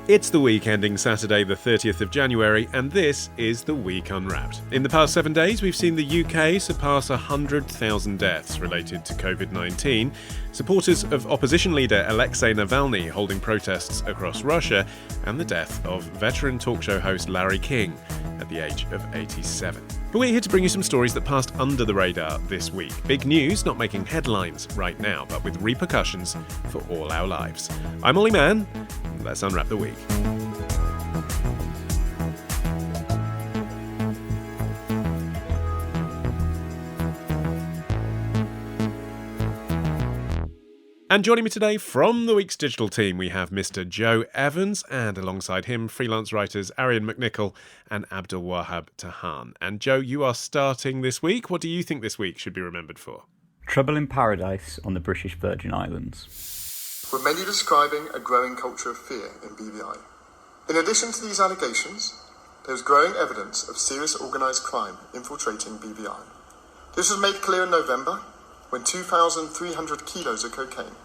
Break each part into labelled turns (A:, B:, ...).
A: It's the week ending Saturday the 30th of January, and this is The Week Unwrapped. In the past 7 days, we've seen the UK surpass 100,000 deaths related to COVID-19, supporters of opposition leader Alexei Navalny holding protests across Russia, and the death of veteran talk show host Larry King at the age of 87. But we're here to bring you some stories that passed under the radar this week. Big news, not making headlines right now, but with repercussions for all our lives. I'm Olly Mann. Let's unwrap the week. And joining me today from the week's digital team, we have Mr. Joe Evans, and alongside him, freelance writers Arion McNicoll and Abdul Tahhan. And Joe, you are starting this week. What do you think this week should be remembered for?
B: Trouble in paradise on the British Virgin Islands.
C: With many describing a growing culture of fear in BVI. In addition to these allegations, there is growing evidence of serious organised crime infiltrating BVI. This was made clear in November when 2,300 kilos of cocaine,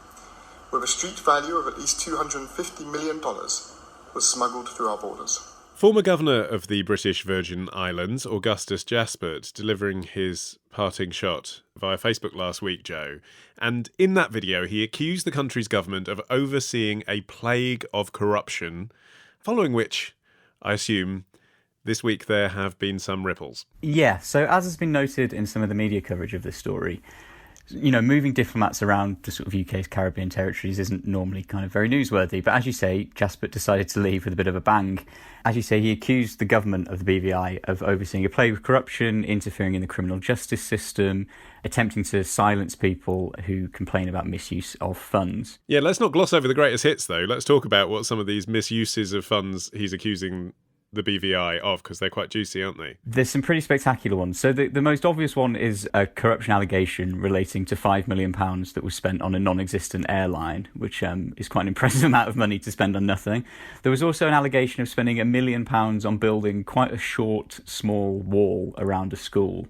C: with a street value of at least $250 million, was smuggled through our borders.
A: Former Governor of the British Virgin Islands, Augustus Jaspert, delivering his parting shot via Facebook last week, Joe. And in that video, he accused the country's government of overseeing a plague of corruption, following which, I assume, this week there have been some ripples.
B: Yeah, so as has been noted in some of the media coverage of this story, moving diplomats around the sort of UK's Caribbean territories isn't normally kind of very newsworthy. But as you say, Jaspert decided to leave with a bit of a bang. As you say, he accused the government of the BVI of overseeing a plague of corruption, interfering in the criminal justice system, attempting to silence people who complain about misuse of funds.
A: Yeah, let's not gloss over the greatest hits, though. Let's talk about what some of these misuses of funds he's accusing the BVI of, because they're quite juicy, aren't they?
B: There's some pretty spectacular ones. So the most obvious one is a corruption allegation relating to £5 million that was spent on a non-existent airline, which is quite an impressive amount of money to spend on nothing. There was also an allegation of spending £1 million on building quite a short, small wall around a school.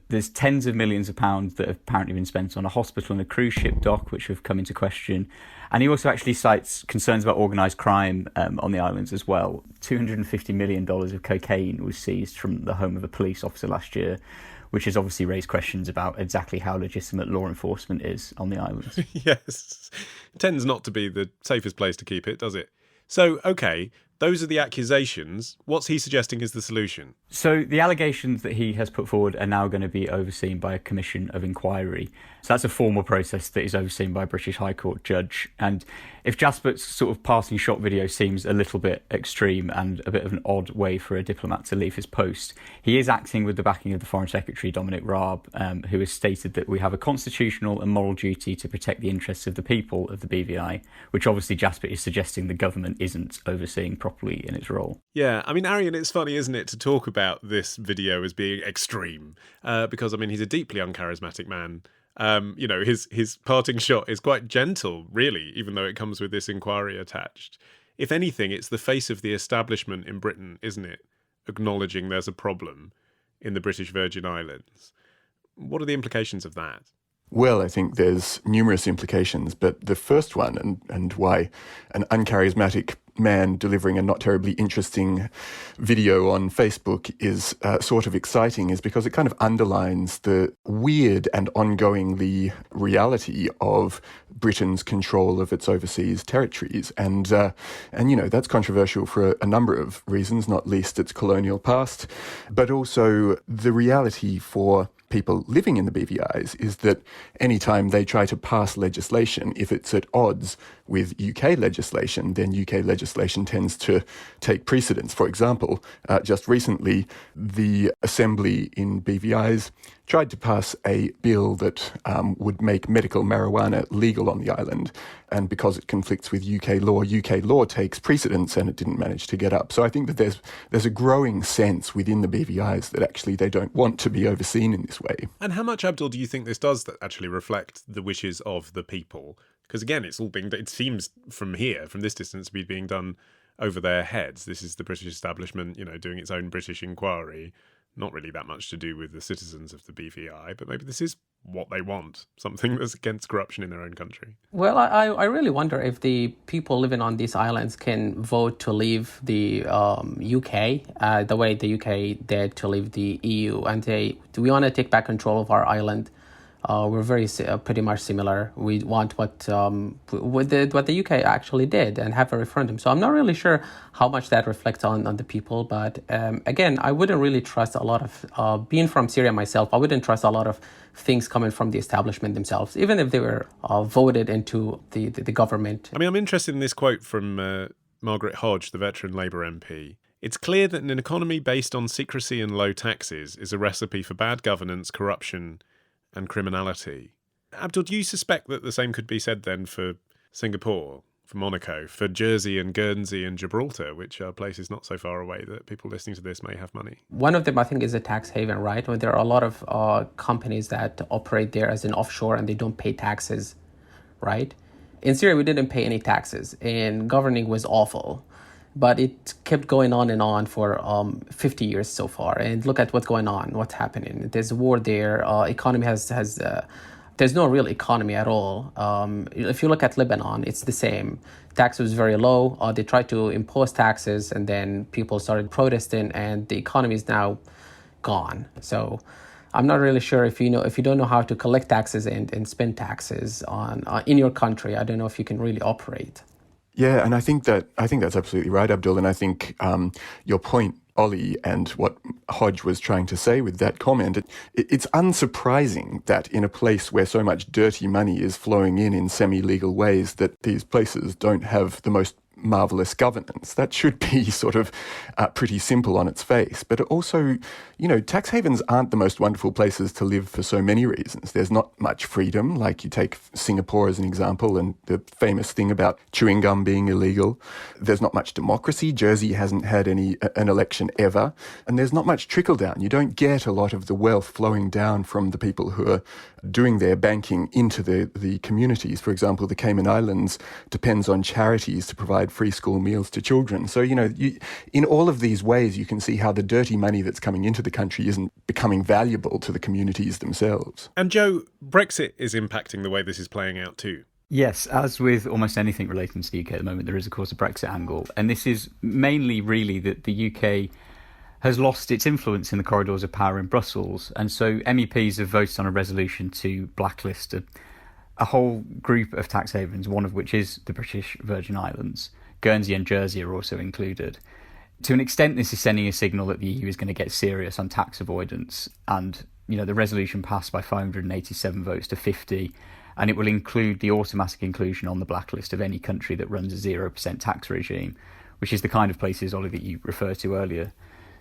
B: There's tens of millions of pounds that have apparently been spent on a hospital and a cruise ship dock, which have come into question. And he also actually cites concerns about organised crime on the islands as well. $250 million of cocaine was seized from the home of a police officer last year, which has obviously raised questions about exactly how legitimate law enforcement is on the islands.
A: Yes. It tends not to be the safest place to keep it, does it? So, OK, those are the accusations. What's he suggesting is the solution?
B: So the allegations that he has put forward are now going to be overseen by a commission of inquiry. So that's a formal process that is overseen by a British High Court judge. And if Jaspert's sort of passing shot video seems a little bit extreme and a bit of an odd way for a diplomat to leave his post, he is acting with the backing of the Foreign Secretary, Dominic Raab, who has stated that we have a constitutional and moral duty to protect the interests of the people of the BVI, which obviously Jaspert is suggesting the government isn't overseeing properly in its role.
A: Yeah, I mean, Arion, it's funny, isn't it, to talk about this video as being extreme, because, I mean, he's a deeply uncharismatic man. His parting shot is quite gentle, really, even though it comes with this inquiry attached. If anything, it's the face of the establishment in Britain, isn't it, acknowledging there's a problem in the British Virgin Islands. What are the implications of that?
D: Well, I think there's numerous implications, but the first one, and why an uncharismatic man delivering a not terribly interesting video on Facebook is sort of exciting, is because it kind of underlines the weird and ongoingly reality of Britain's control of its overseas territories. And that's controversial for a number of reasons, not least its colonial past, but also the reality for people living in the BVIs is that anytime they try to pass legislation, if it's at odds with UK legislation, then UK legislation tends to take precedence. For example, just recently, the Assembly in BVIs tried to pass a bill that would make medical marijuana legal on the island. And because it conflicts with UK law takes precedence, and it didn't manage to get up. So I think that there's a growing sense within the BVIs that actually they don't want to be overseen in this way.
A: And how much, Abdul, do you think this does actually reflect the wishes of the people? Because again, it seems from this distance, to be being done over their heads. This is the British establishment, doing its own British inquiry. Not really that much to do with the citizens of the BVI, but maybe this is what they want, something that's against corruption in their own country.
E: Well, I really wonder if the people living on these islands can vote to leave the UK, the way the UK did to leave the EU. And we want to take back control of our island. We're pretty much similar. We want what the UK actually did and have a referendum. So I'm not really sure how much that reflects on the people. But again, I wouldn't really trust a lot of, being from Syria myself, I wouldn't trust a lot of things coming from the establishment themselves, even if they were voted into the government.
A: I mean, I'm interested in this quote from Margaret Hodge, the veteran Labour MP. It's clear that an economy based on secrecy and low taxes is a recipe for bad governance, corruption, and criminality. Abdul, do you suspect that the same could be said then for Singapore, for Monaco, for Jersey and Guernsey and Gibraltar, which are places not so far away that people listening to this may have money?
E: One of them, I think, is a tax haven, right? There are a lot of companies that operate there as an offshore and they don't pay taxes, right? In Syria, we didn't pay any taxes and governing was awful. But it kept going on and on for 50 years so far. And look at what's going on, what's happening. There's a war there. Economy there's no real economy at all. If you look at Lebanon, it's the same. Tax was very low. They tried to impose taxes and then people started protesting and the economy is now gone. So I'm not really sure if you don't know how to collect taxes and spend taxes in your country, I don't know if you can really operate.
D: Yeah, and I think that's absolutely right, Abdul. And I think your point, Olly, and what Hodge was trying to say with that comment, it's unsurprising that in a place where so much dirty money is flowing in semi-legal ways, that these places don't have the most marvellous governance. That should be sort of pretty simple on its face. But also, tax havens aren't the most wonderful places to live for so many reasons. There's not much freedom, like you take Singapore as an example, and the famous thing about chewing gum being illegal. There's not much democracy. Jersey hasn't had an election ever. And there's not much trickle-down. You don't get a lot of the wealth flowing down from the people who are doing their banking into the communities. For example, the Cayman Islands depends on charities to provide free school meals to children. So, in all of these ways, you can see how the dirty money that's coming into the country isn't becoming valuable to the communities themselves.
A: And Joe, Brexit is impacting the way this is playing out too.
B: Yes, as with almost anything relating to the UK at the moment, there is, of course, a Brexit angle. And this is mainly really that the UK has lost its influence in the corridors of power in Brussels. And so MEPs have voted on a resolution to blacklist a whole group of tax havens, one of which is the British Virgin Islands. Guernsey and Jersey are also included. To an extent, this is sending a signal that the EU is going to get serious on tax avoidance. And, the resolution passed by 587 votes to 50, and it will include the automatic inclusion on the blacklist of any country that runs a 0% tax regime, which is the kind of places, Ollie, that you referred to earlier.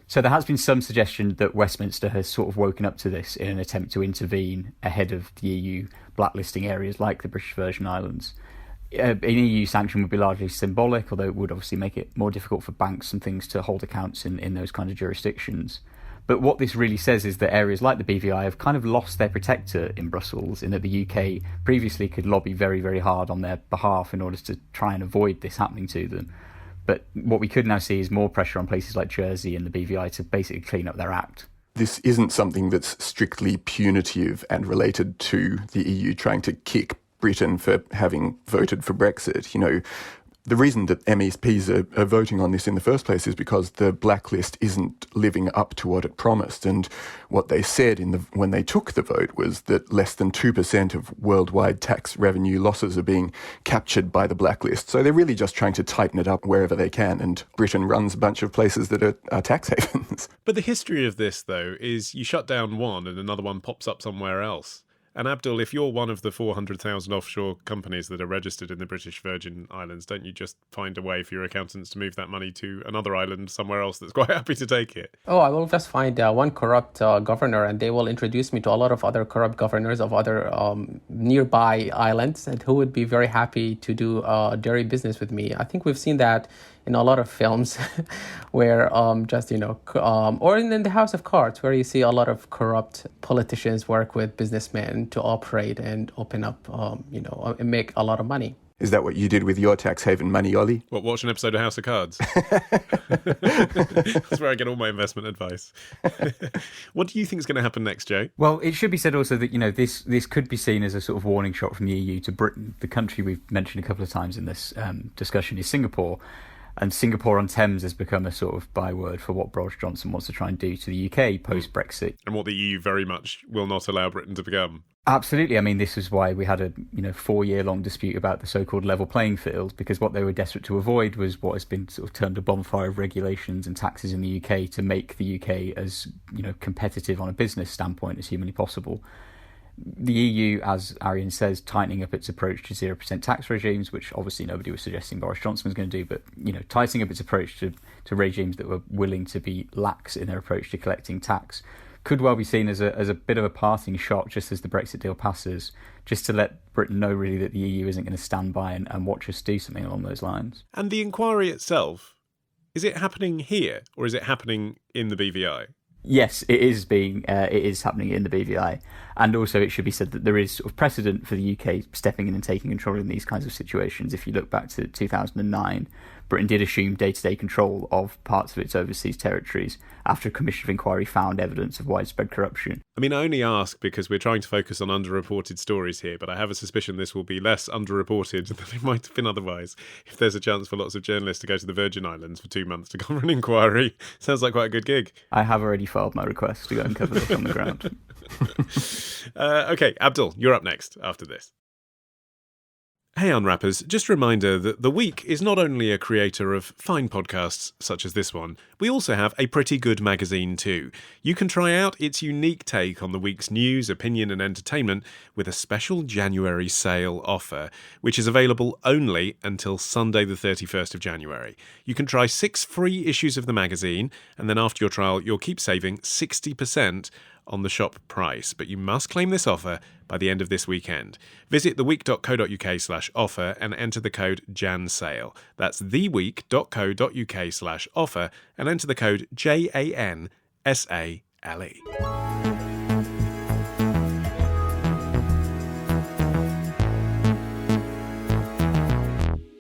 B: So there has been some suggestion that Westminster has sort of woken up to this in an attempt to intervene ahead of the EU blacklisting areas like the British Virgin Islands. An EU sanction would be largely symbolic, although it would obviously make it more difficult for banks and things to hold accounts in those kind of jurisdictions. But what this really says is that areas like the BVI have kind of lost their protector in Brussels, in that the UK previously could lobby very, very hard on their behalf in order to try and avoid this happening to them. But what we could now see is more pressure on places like Jersey and the BVI to basically clean up their act.
D: This isn't something that's strictly punitive and related to the EU trying to kick Britain for having voted for Brexit. The reason that MEPs are voting on this in the first place is because the blacklist isn't living up to what it promised. And what they said when they took the vote was that less than 2% of worldwide tax revenue losses are being captured by the blacklist. So they're really just trying to tighten it up wherever they can. And Britain runs a bunch of places that are tax havens.
A: But the history of this, though, is you shut down one and another one pops up somewhere else. And Abdul, if you're one of the 400,000 offshore companies that are registered in the British Virgin Islands, don't you just find a way for your accountants to move that money to another island somewhere else that's quite happy to take it?
E: Oh, I will just find one corrupt governor and they will introduce me to a lot of other corrupt governors of other nearby islands and who would be very happy to do dirty business with me. I think we've seen that in a lot of films where or in the House of Cards, where you see a lot of corrupt politicians work with businessmen to operate and open up, and make a lot of money.
D: Is that what you did with your tax haven money, Ollie?
A: What, watch an episode of House of Cards? That's where I get all my investment advice. What do you think is going to happen next, Joe?
B: Well, it should be said also that, this could be seen as a sort of warning shot from the EU to Britain. The country we've mentioned a couple of times in this discussion is Singapore. And Singapore-on-Thames has become a sort of byword for what Boris Johnson wants to try and do to the UK post-Brexit.
A: And what the EU very much will not allow Britain to become.
B: Absolutely. I mean, this is why we had a 4-year-long dispute about the so-called level playing field, because what they were desperate to avoid was what has been sort of termed a bonfire of regulations and taxes in the UK to make the UK as competitive on a business standpoint as humanly possible. The EU, as Arion says, tightening up its approach to 0% tax regimes, which obviously nobody was suggesting Boris Johnson was going to do, but tightening up its approach to regimes that were willing to be lax in their approach to collecting tax, could well be seen as a bit of a parting shot just as the Brexit deal passes, just to let Britain know really that the EU isn't going to stand by and watch us do something along those lines.
A: And the inquiry itself, is it happening here or is it happening in the BVI?
B: Yes, it is happening in the BVI. And also it should be said that there is sort of precedent for the UK stepping in and taking control in these kinds of situations. If you look back to 2009, Britain did assume day-to-day control of parts of its overseas territories after a commission of inquiry found evidence of widespread corruption.
A: I mean, I only ask because we're trying to focus on underreported stories here, but I have a suspicion this will be less underreported than it might have been otherwise if there's a chance for lots of journalists to go to the Virgin Islands for 2 months to cover an inquiry. Sounds like quite a good gig.
B: I have already filed my request to go and cover this on the ground.
A: Okay, Abdul, you're up next after this. Hey Unwrappers, just a reminder that The Week is not only a creator of fine podcasts such as this one, we also have a pretty good magazine too. You can try out its unique take on the week's news, opinion and entertainment with a special January sale offer, which is available only until Sunday the 31st of January. You can try 6 free issues of the magazine, and then after your trial you'll keep saving 60% on the shop price, but you must claim this offer by the end of this weekend. Visit theweek.co.uk/offer and enter the code JANSALE. That's theweek.co.uk/offer and enter the code JANSALE.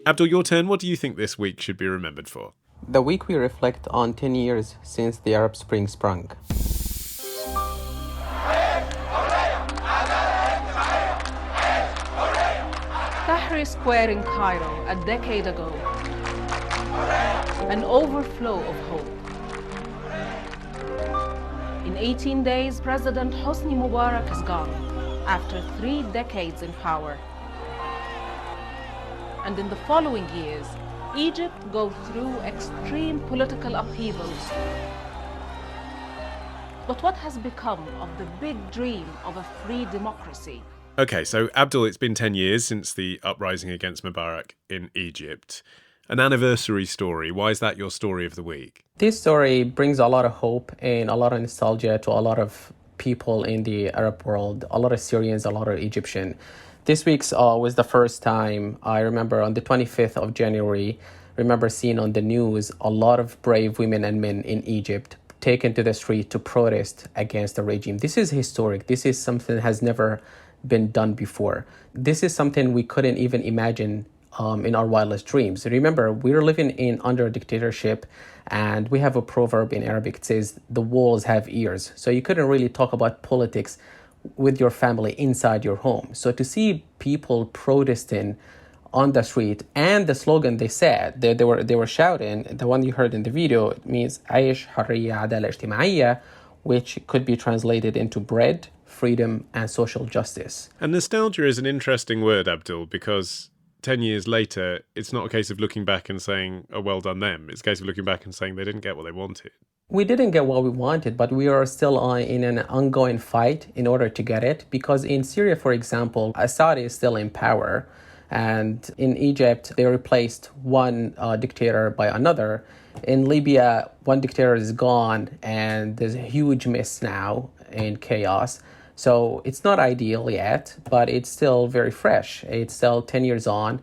A: Abdul, your turn. What do you think this week should be remembered for?
E: The week we reflect on 10 years since the Arab Spring sprung.
F: Tahrir Square in Cairo a decade ago. An overflow of hope. In 18 days, President Hosni Mubarak is gone after 3 decades in power. And in the following years, Egypt goes through extreme political upheavals. But what has become of the big dream of a free democracy?
A: Okay, so Abdul, it's been 10 years since the uprising against Mubarak in Egypt. An anniversary story. Why is that your story of the week?
E: This story brings a lot of hope and a lot of nostalgia to a lot of people in the Arab world, a lot of Syrians, a lot of Egyptians. This week's was the first time I remember on the 25th of January, remember seeing on the news a lot of brave women and men in Egypt taken to the street to protest against the regime. This is historic. This is something that has never been done before. This is something we couldn't even imagine in our wildest dreams. Remember, we're living under a dictatorship, and we have a proverb in Arabic. It says, the walls have ears. So you couldn't really talk about politics with your family inside your home. So to see people protesting on the street, and the slogan they said, they were shouting, the one you heard in the video, it means عيش حرية عدالة اجتماعية, which could be translated into bread, freedom and social justice.
A: And nostalgia is an interesting word, Abdul, because 10 years later, it's not a case of looking back and saying, oh, well done them. It's a case of looking back and saying they didn't get what they wanted.
E: We didn't get what we wanted, but we are still in an ongoing fight in order to get it. Because in Syria, for example, Assad is still in power. And in Egypt, they replaced one dictator by another. In Libya, one dictator is gone, and there's a huge mess now in chaos. So it's not ideal yet, but it's still very fresh. It's still 10 years on.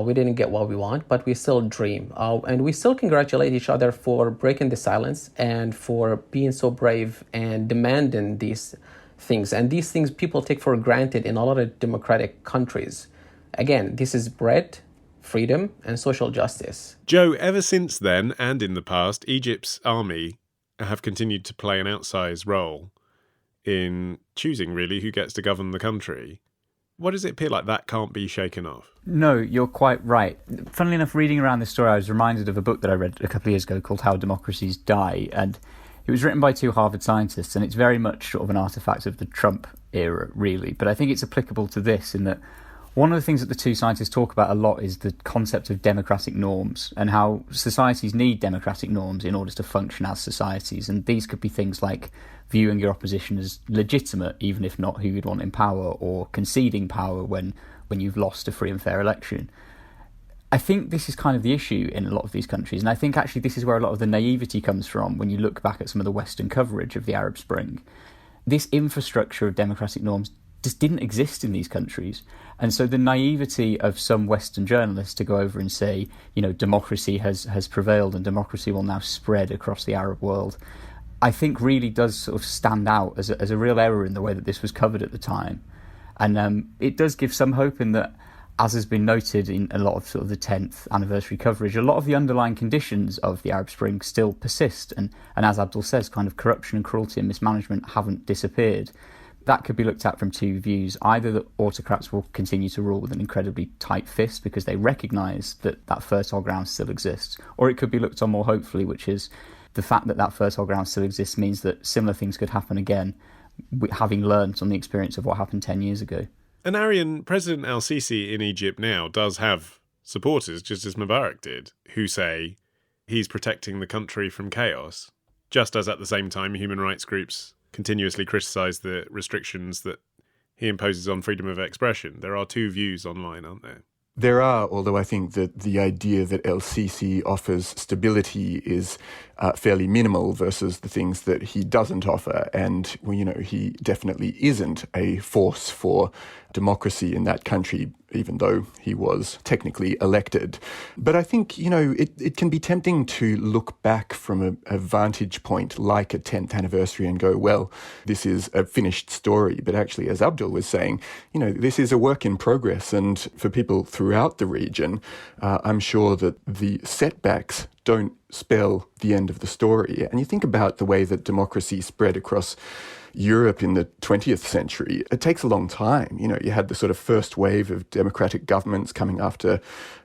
E: We didn't get what we want, but we still dream. And we still congratulate each other for breaking the silence and for being so brave and demanding these things. And these things people take for granted in a lot of democratic countries. Again, this is bread, freedom, and social justice.
A: Joe, ever since then, and in the past, Egypt's army have continued to play an outsized role in choosing, really, who gets to govern the country. Why does it appear like that can't be shaken off?
B: No, you're quite right. Funnily enough, reading around this story, I was reminded of a book that I read a couple of years ago called How Democracies Die, and it was written by two Harvard scientists, and it's very much sort of an artifact of the Trump era, really. But I think it's applicable to this in that one of the things that the two scientists talk about a lot is the concept of democratic norms and how societies need democratic norms in order to function as societies. And these could be things like viewing your opposition as legitimate, even if not who you'd want in power, or conceding power when you've lost a free and fair election. I think this is kind of the issue in a lot of these countries. And I think actually this is where a lot of the naivety comes from when you look back at some of the Western coverage of the Arab Spring. This infrastructure of democratic norms just didn't exist in these countries. And so the naivety of some Western journalists to go over and say, democracy has prevailed and democracy will now spread across the Arab world, I think really does sort of stand out as a real error in the way that this was covered at the time. And it does give some hope in that, as has been noted in a lot of sort of the 10th anniversary coverage, a lot of the underlying conditions of the Arab Spring still persist. And as Abdul says, kind of corruption and cruelty and mismanagement haven't disappeared. That could be looked at from two views. Either that autocrats will continue to rule with an incredibly tight fist because they recognise that fertile ground still exists, or it could be looked on more hopefully, which is the fact that fertile ground still exists means that similar things could happen again, having learnt on the experience of what happened 10 years ago.
A: And Arion, President al-Sisi in Egypt now does have supporters, just as Mubarak did, who say he's protecting the country from chaos, just as at the same time human rights groups continuously criticise the restrictions that he imposes on freedom of expression. There are two views online, aren't there?
D: There are, although I think that the idea that El-Sisi offers stability is fairly minimal versus the things that he doesn't offer. And, he definitely isn't a force for democracy in that country, even though he was technically elected. But I think, it can be tempting to look back from a vantage point like a 10th anniversary and go, well, this is a finished story. But actually, as Abdul was saying, this is a work in progress. And for people throughout the region, I'm sure that the setbacks don't spell the end of the story. And you think about the way that democracy spread across Europe in the 20th century, it takes a long time. You had the sort of first wave of democratic governments coming after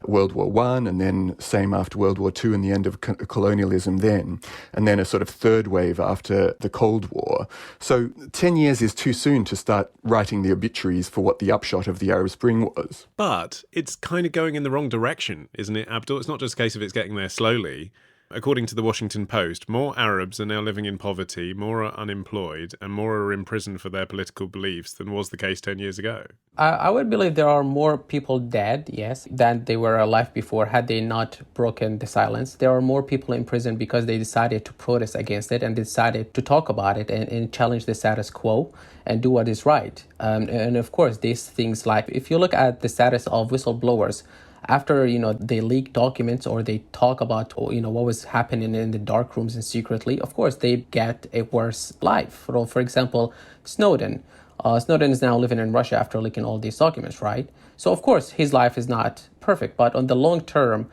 D: World War I, and then same after World War II and the end of colonialism then, and then a sort of third wave after the Cold War. So 10 years is too soon to start writing the obituaries for what the upshot of the Arab Spring was.
A: But it's kind of going in the wrong direction, isn't it, Abdul? It's not just a case of it's getting there slowly. According to the Washington Post, more Arabs are now living in poverty, more are unemployed, and more are in prison for their political beliefs than was the case 10 years ago.
E: I would believe there are more people dead, yes, than they were alive before had they not broken the silence. There are more people in prison because they decided to protest against it and decided to talk about it and challenge the status quo and do what is right. And of course, these things like, if you look at the status of whistleblowers, after, they leak documents or they talk about, what was happening in the dark rooms and secretly, of course, they get a worse life. For example, Snowden. Snowden is now living in Russia after leaking all these documents, right? So, of course, his life is not perfect. But on the long term,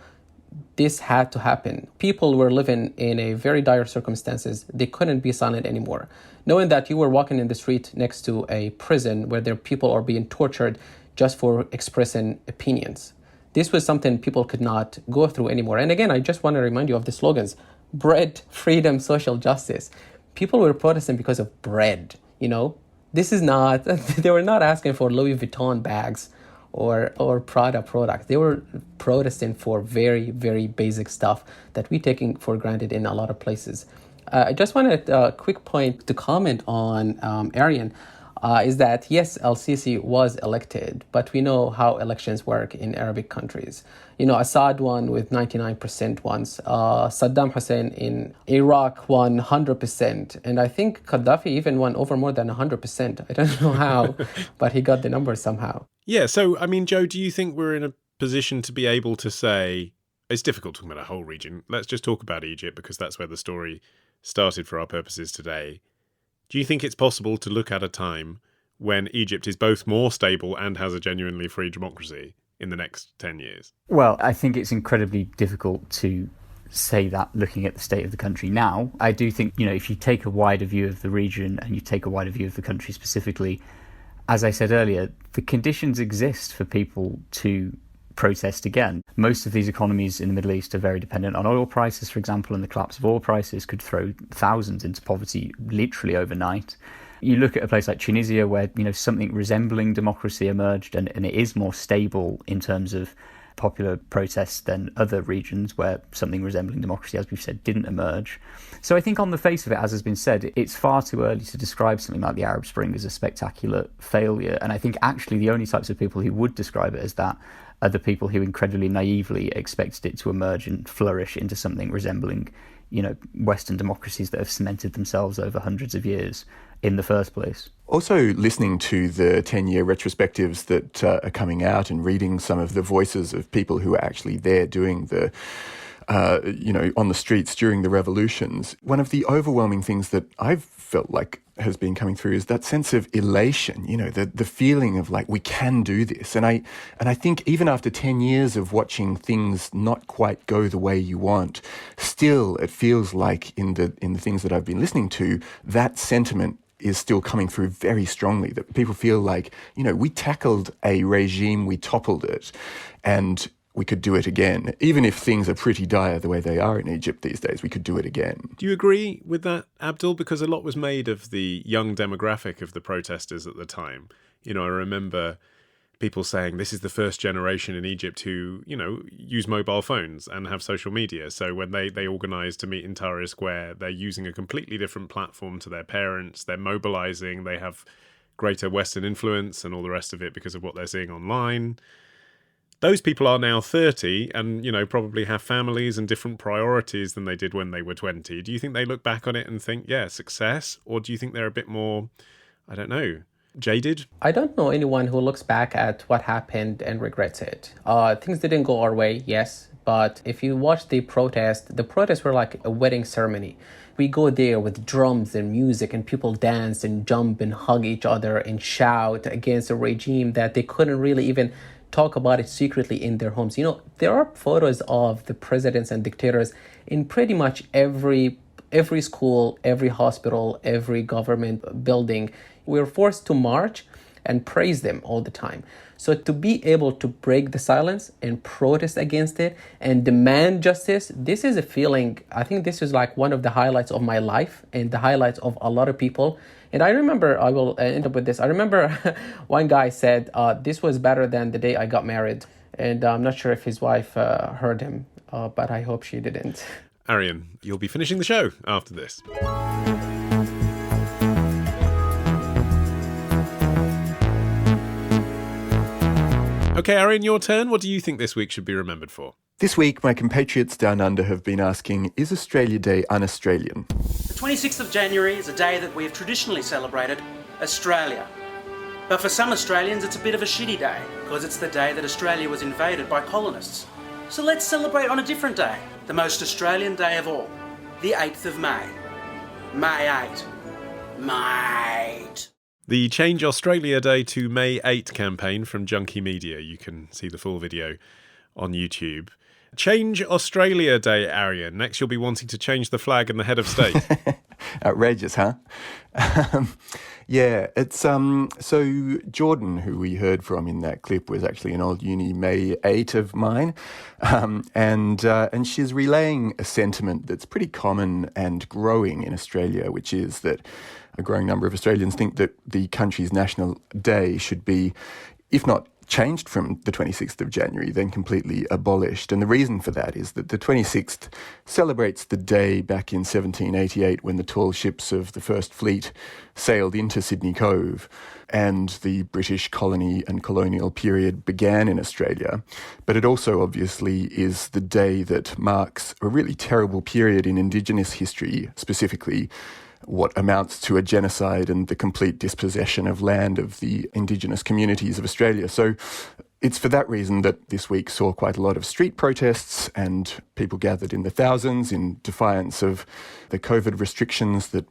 E: this had to happen. People were living in a very dire circumstances. They couldn't be silent anymore. Knowing that you were walking in the street next to a prison where people are being tortured just for expressing opinions. This was something people could not go through anymore. And again, I just want to remind you of the slogans: bread, freedom, social justice. People were protesting because of bread, This is not, they were not asking for Louis Vuitton bags or Prada products. They were protesting for very, very basic stuff that we're taking for granted in a lot of places. I just wanted a quick point to comment on Arion. Is that, yes, al-Sisi was elected, but we know how elections work in Arabic countries. Assad won with 99% once. Saddam Hussein in Iraq won 100%. And I think Gaddafi even won over more than 100%. I don't know how, but he got the numbers somehow.
A: Yeah, so, Joe, do you think we're in a position to be able to say, it's difficult talking about a whole region. Let's just talk about Egypt because that's where the story started for our purposes today. Do you think it's possible to look at a time when Egypt is both more stable and has a genuinely free democracy in the next 10 years?
B: Well, I think it's incredibly difficult to say that looking at the state of the country now. I do think, if you take a wider view of the region and you take a wider view of the country specifically, as I said earlier, the conditions exist for people to protest again. Most of these economies in the Middle East are very dependent on oil prices, for example, and the collapse of oil prices could throw thousands into poverty literally overnight. You look at a place like Tunisia where, something resembling democracy emerged and it is more stable in terms of popular protests than other regions where something resembling democracy, as we've said, didn't emerge. So I think on the face of it, as has been said, it's far too early to describe something like the Arab Spring as a spectacular failure. And I think actually the only types of people who would describe it as that are the people who incredibly naively expected it to emerge and flourish into something resembling, Western democracies that have cemented themselves over hundreds of years in the first place.
D: Also, listening to the 10-year retrospectives that are coming out and reading some of the voices of people who are actually there doing the, on the streets during the revolutions, one of the overwhelming things that I've felt like has been coming through is that sense of elation, the feeling of like, we can do this. And I think even after 10 years of watching things not quite go the way you want, still it feels like in the things that I've been listening to, that sentiment is still coming through very strongly, that people feel like, we tackled a regime, we toppled it, and we could do it again. Even if things are pretty dire the way they are in Egypt these days, we could do it again.
A: Do you agree with that, Abdul? Because a lot was made of the young demographic of the protesters at the time. I remember people saying this is the first generation in Egypt who, use mobile phones and have social media. So when they organise to meet in Tahrir Square, they're using a completely different platform to their parents. They're mobilising. They have greater Western influence and all the rest of it because of what they're seeing online. Those people are now 30 and, probably have families and different priorities than they did when they were 20. Do you think they look back on it and think, yeah, success? Or do you think they're a bit more, I don't know, jaded?
E: I don't know anyone who looks back at what happened and regrets it. Things didn't go our way, yes. But if you watch the protests were like a wedding ceremony. We go there with drums and music and people dance and jump and hug each other and shout against a regime that they couldn't really even talk about it secretly in their homes. There are photos of the presidents and dictators in pretty much every school, every hospital, every government building. We're forced to march and praise them all the time. So to be able to break the silence and protest against it and demand justice, this is a feeling, I think this is like one of the highlights of my life and the highlights of a lot of people. And I remember, I will end up with this. I remember one guy said, this was better than the day I got married. And I'm not sure if his wife heard him, but I hope she didn't.
A: Arion, you'll be finishing the show after this. Okay, Arion, your turn. What do you think this week should be remembered for?
D: This week, my compatriots down under have been asking, is Australia Day un-Australian?
G: The 26th of January is a day that we have traditionally celebrated Australia. But for some Australians, it's a bit of a shitty day, because it's the day that Australia was invaded by colonists. So let's celebrate on a different day, the most Australian day of all, the 8th of May. May 8. Mate.
A: The Change Australia Day to May 8 campaign from Junkie Media. You can see the full video on YouTube. Change Australia Day, Arion. Next, you'll be wanting to change the flag and the head of state.
D: Outrageous, huh? Yeah, it's so Jordan, who we heard from in that clip, was actually an old uni May 8 of mine, and she's relaying a sentiment that's pretty common and growing in Australia, which is that a growing number of Australians think that the country's national day should be, if not changed from the 26th of January, then completely abolished. And the reason for that is that the 26th celebrates the day back in 1788 when the tall ships of the First Fleet sailed into Sydney Cove and the British colony and colonial period began in Australia. But it also obviously is the day that marks a really terrible period in Indigenous history, specifically what amounts to a genocide and the complete dispossession of land of the Indigenous communities of Australia. So it's for that reason that this week saw quite a lot of street protests and people gathered in the thousands in defiance of the COVID restrictions that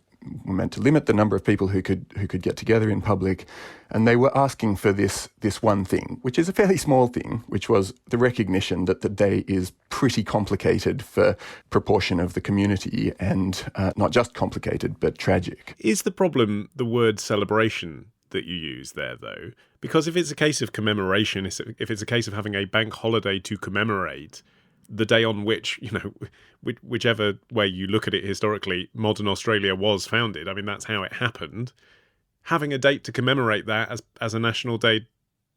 D: were meant to limit the number of people who could get together in public, and they were asking for this one thing, which is a fairly small thing, which was the recognition that the day is pretty complicated for proportion of the community, and not just complicated, but tragic.
A: Is the problem the word celebration that you use there, though? Because if it's a case of commemoration, if it's a case of having a bank holiday to commemorate the day on which, whichever way you look at it historically, modern Australia was founded, I mean, that's how it happened. Having a date to commemorate that as a national day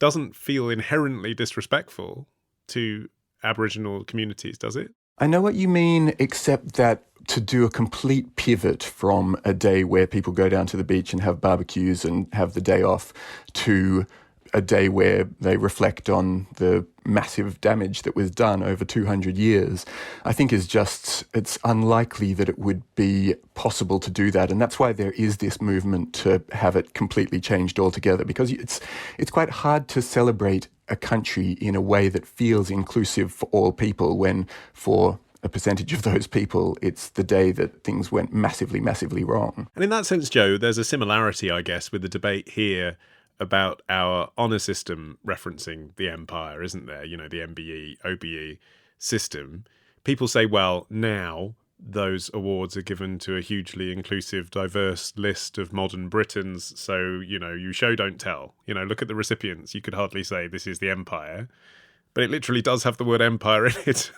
A: doesn't feel inherently disrespectful to Aboriginal communities, does it?
D: I know what you mean, except that to do a complete pivot from a day where people go down to the beach and have barbecues and have the day off to a day where they reflect on the massive damage that was done over 200 years, I think it's unlikely that it would be possible to do that. And that's why there is this movement to have it completely changed altogether, because it's quite hard to celebrate a country in a way that feels inclusive for all people when, for a percentage of those people, it's the day that things went massively, massively wrong.
A: And in that sense, Joe, there's a similarity, I guess, with the debate here about our honour system referencing the empire, isn't there? The MBE, OBE system. People say, well, now those awards are given to a hugely inclusive, diverse list of modern Britons. So, you show, don't tell. Look at the recipients. You could hardly say this is the empire. But it literally does have the word empire in it.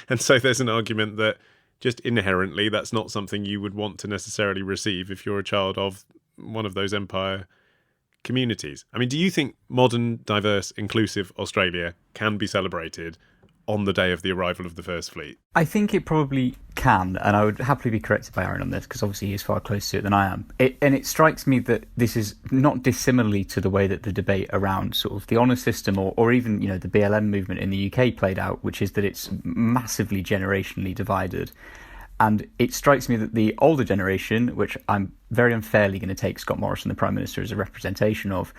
A: And so there's an argument that just inherently that's not something you would want to necessarily receive if you're a child of one of those empire communities. I mean, do you think modern, diverse, inclusive Australia can be celebrated on the day of the arrival of the First Fleet?
B: I think it probably can, and I would happily be corrected by Arion on this, because obviously he's far closer to it than I am. And it strikes me that this is not dissimilarly to the way that the debate around sort of the honour system or even, the BLM movement in the UK played out, which is that it's massively generationally divided. And it strikes me that the older generation, which I'm very unfairly going to take Scott Morrison, the Prime Minister, as a representation of,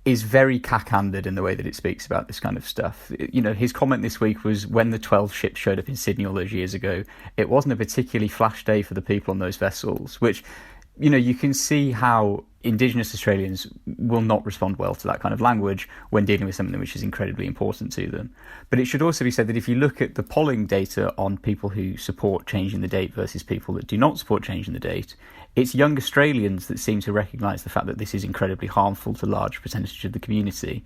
B: is very cack-handed in the way that it speaks about this kind of stuff. His comment this week was, when the 12 ships showed up in Sydney all those years ago, it wasn't a particularly flash day for the people on those vessels, which, you can see how Indigenous Australians will not respond well to that kind of language when dealing with something which is incredibly important to them. But it should also be said that if you look at the polling data on people who support changing the date versus people that do not support changing the date, it's young Australians that seem to recognise the fact that this is incredibly harmful to large percentages of the community.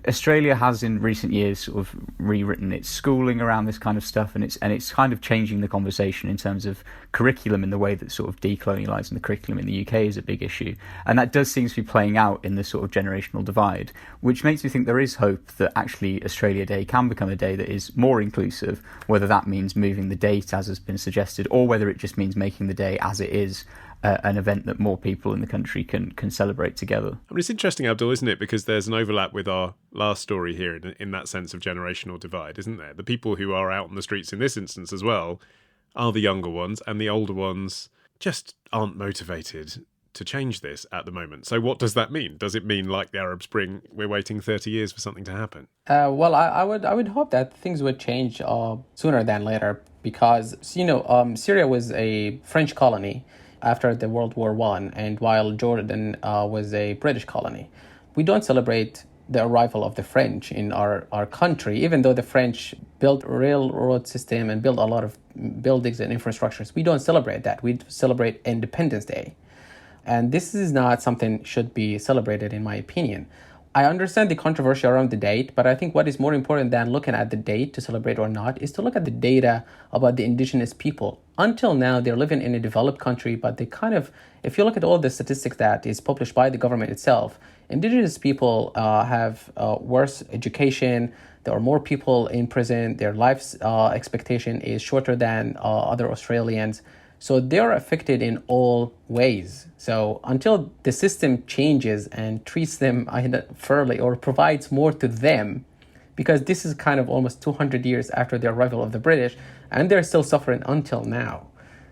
B: Australia has in recent years sort of rewritten its schooling around this kind of stuff, and it's kind of changing the conversation in terms of curriculum in the way that sort of decolonialising the curriculum in the UK is a big issue. And that does seem to be playing out in the sort of generational divide, which makes me think there is hope that actually Australia Day can become a day that is more inclusive, whether that means moving the date as has been suggested, or whether it just means making the day as it is an event that more people in the country can celebrate together.
A: I mean, it's interesting, Abdul, isn't it? Because there's an overlap with our last story here in that sense of generational divide, isn't there? The people who are out on the streets in this instance as well are the younger ones, and the older ones just aren't motivated to change this at the moment. So what does that mean? Does it mean, like the Arab Spring, we're waiting 30 years for something to happen?
E: Well, I would hope that things would change sooner than later, because Syria was a French colony after the World War I, and while Jordan was a British colony. We don't celebrate the arrival of the French in our country, even though the French built a railroad system and built a lot of buildings and infrastructures. We don't celebrate that. We celebrate Independence Day. And this is not something should be celebrated, in my opinion. I understand the controversy around the date, but I think what is more important than looking at the date to celebrate or not is to look at the data about the indigenous people. Until now, they're living in a developed country, but they if you look at all the statistics that is published by the government itself, indigenous people have worse education, there are more people in prison, their life expectation is shorter than other Australians. So they're affected in all ways. So until the system changes and treats them fairly or provides more to them, because this is kind of almost 200 years after the arrival of the British, and they're still suffering until now.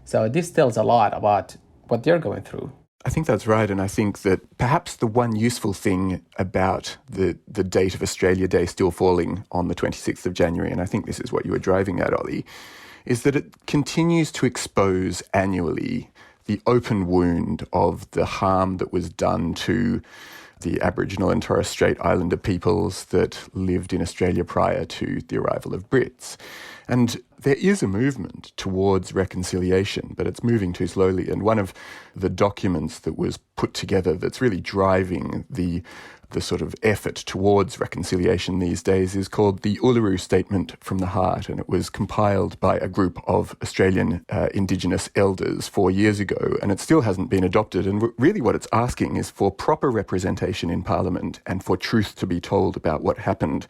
E: So this tells a lot about what they're going through.
D: I think that's right, and I think that perhaps the one useful thing about the date of Australia Day still falling on the 26th of January, and I think this is what you were driving at, Olly, is that it continues to expose annually the open wound of the harm that was done to the Aboriginal and Torres Strait Islander peoples that lived in Australia prior to the arrival of Brits. And there is a movement towards reconciliation, but it's moving too slowly. And one of the documents that was put together that's really driving the sort of effort towards reconciliation these days is called the Uluru Statement from the Heart, and it was compiled by a group of Australian Indigenous elders 4 years ago, and it still hasn't been adopted. And really what it's asking is for proper representation in Parliament and for truth to be told about what happened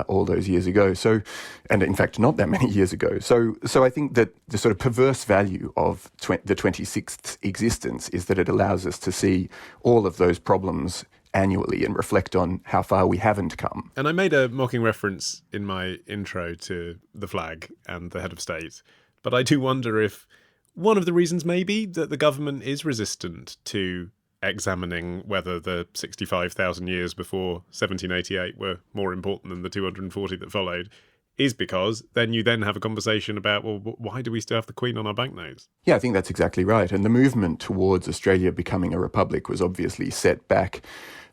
D: all those years ago. So, and in fact, not that many years ago. So I think that the sort of perverse value of the 26th existence is that it allows us to see all of those problems annually and reflect on how far we haven't come.
A: And I made a mocking reference in my intro to the flag and the head of state, but I do wonder if one of the reasons may be that the government is resistant to examining whether the 65,000 years before 1788 were more important than the 240 that followed, is because then you then have a conversation about, well, why do we still have the Queen on our banknotes?
D: Yeah, I think that's exactly right. And the movement towards Australia becoming a republic was obviously set back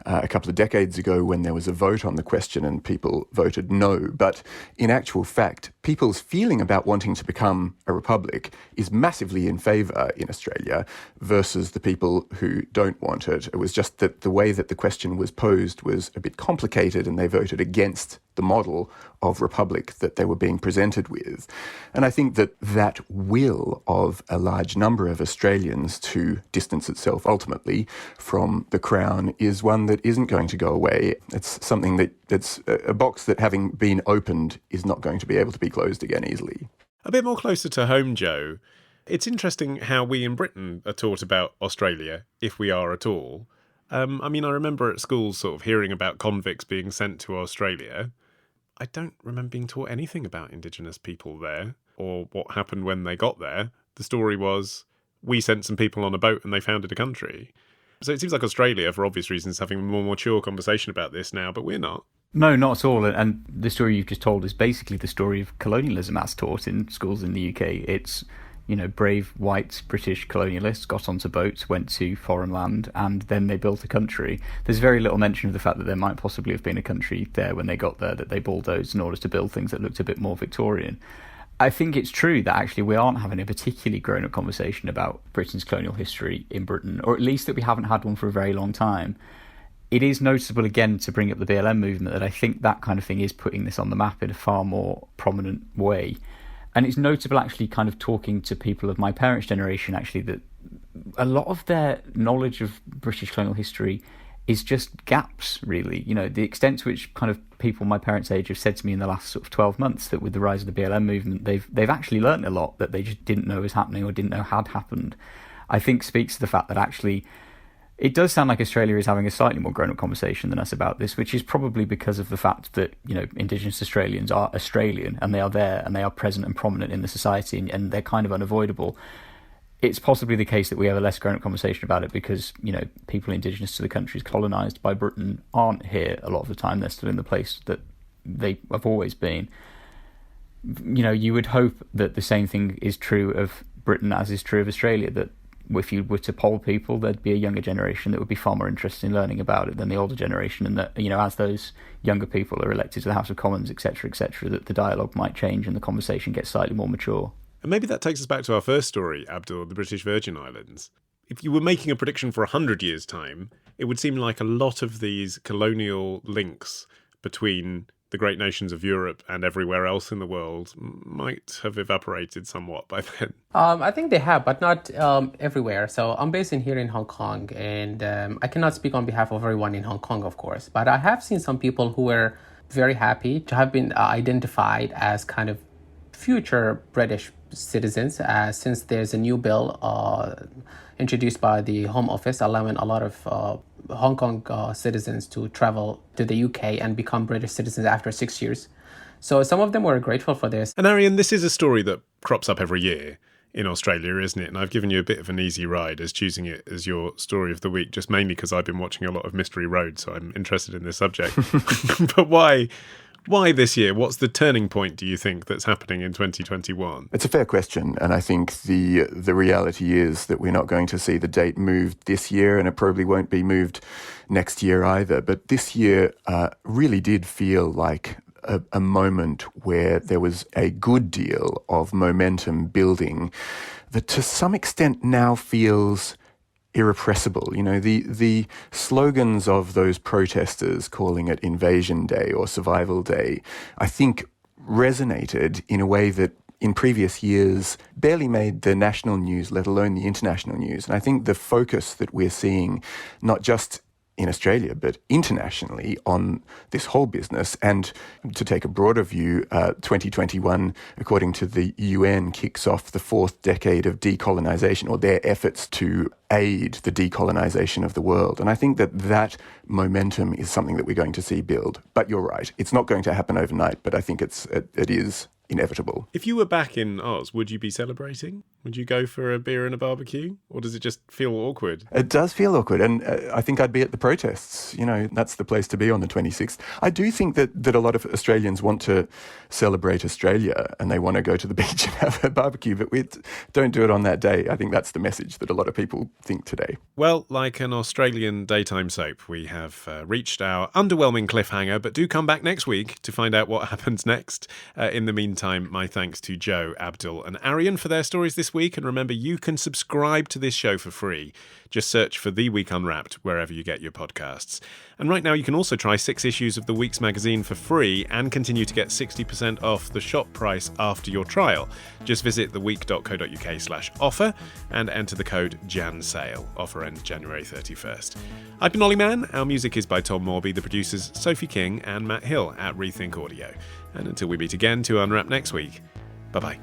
D: a couple of decades ago when there was a vote on the question and people voted no. But in actual fact, people's feeling about wanting to become a republic is massively in favour in Australia versus the people who don't want it. It was just that the way that the question was posed was a bit complicated and they voted against the model of republic that they were being presented with. And I think that that will of a large number of Australians to distance itself ultimately from the Crown is one that isn't going to go away. It's something that's a box that, having been opened, is not going to be able to be closed again easily.
A: A bit more closer to home, Joe. It's interesting how we in Britain are taught about Australia, if we are at all. I remember at school sort of hearing about convicts being sent to Australia. I don't remember being taught anything about Indigenous people there or what happened when they got there. The story was, we sent some people on a boat and they founded a country. So it seems like Australia, for obvious reasons, having a more mature conversation about this now, but we're not.
B: No, not at all. And the story you've just told is basically the story of colonialism as taught in schools in the UK. It's, brave white British colonialists got onto boats, went to foreign land, and then they built a country. There's very little mention of the fact that there might possibly have been a country there when they got there that they bulldozed in order to build things that looked a bit more Victorian. I think it's true that actually we aren't having a particularly grown-up conversation about Britain's colonial history in Britain, or at least that we haven't had one for a very long time. It is noticeable, again, to bring up the BLM movement, that I think that kind of thing is putting this on the map in a far more prominent way. And it's notable, actually, kind of talking to people of my parents' generation, actually, that a lot of their knowledge of British colonial history is just gaps, really. The extent to which kind of people my parents' age have said to me in the last sort of 12 months that with the rise of the BLM movement, they've actually learned a lot that they just didn't know was happening or didn't know had happened, I think speaks to the fact that actually it does sound like Australia is having a slightly more grown-up conversation than us about this, which is probably because of the fact that, Indigenous Australians are Australian and they are there and they are present and prominent in the society and they're kind of unavoidable. It's possibly the case that we have a less grown-up conversation about it because, people Indigenous to the countries colonised by Britain aren't here a lot of the time. They're still in the place that they have always been. You would hope that the same thing is true of Britain as is true of Australia, that if you were to poll people, there'd be a younger generation that would be far more interested in learning about it than the older generation, and that, as those younger people are elected to the House of Commons, etc., that the dialogue might change and the conversation gets slightly more mature.
A: And maybe that takes us back to our first story, Abdul, the British Virgin Islands. If you were making a prediction for 100 years' time, it would seem like a lot of these colonial links between the great nations of Europe and everywhere else in the world might have evaporated somewhat by then.
E: I think they have, but not everywhere. So I'm based here in Hong Kong, and I cannot speak on behalf of everyone in Hong Kong, of course, but I have seen some people who were very happy to have been identified as kind of future British citizens, since there's a new bill introduced by the Home Office allowing a lot of Hong Kong citizens to travel to the UK and become British citizens after 6 years. So some of them were grateful for this.
A: And Arion, this is a story that crops up every year in Australia, isn't it? And I've given you a bit of an easy ride as choosing it as your story of the week, just mainly because I've been watching a lot of Mystery Road, so I'm interested in this subject. But why Why this year? What's the turning point, do you think, that's happening in 2021?
D: It's a fair question, and I think the reality is that we're not going to see the date moved this year, and it probably won't be moved next year either. But this year really did feel like a moment where there was a good deal of momentum building that to some extent now feels irrepressible. You know, the slogans of those protesters calling it Invasion Day or Survival Day, I think resonated in a way that in previous years barely made the national news, let alone the international news. And I think the focus that we're seeing, not just in Australia, but internationally on this whole business. And to take a broader view, 2021, according to the UN, kicks off the 4th decade of decolonisation, or their efforts to aid the decolonisation of the world. And I think that momentum is something that we're going to see build. But you're right, it's not going to happen overnight, but I think it is inevitable.
A: If you were back in Oz, would you be celebrating? Would you go for a beer and a barbecue? Or does it just feel awkward?
D: It does feel awkward, and I think I'd be at the protests. You know, that's the place to be on the 26th. I do think that a lot of Australians want to celebrate Australia and they want to go to the beach and have a barbecue, but we don't do it on that day. I think that's the message that a lot of people think today.
A: Well, like an Australian daytime soap, we have reached our underwhelming cliffhanger, but do come back next week to find out what happens next. In the meantime, my thanks to Joe, Abdul and Arion for their stories this week. And remember, you can subscribe to this show for free. Just search for The Week Unwrapped wherever you get your podcasts. And right now you can also try 6 issues of the Week's magazine for free and continue to get 60% off the shop price after your trial. Just visit theweek.co.uk/offer and enter the code JANSALE. Offer ends January 31st. I've been Olly Mann. Our music is by Tom Morby, the producers Sophie King and Matt Hill at Rethink Audio. And until we meet again to unwrap next week, bye-bye.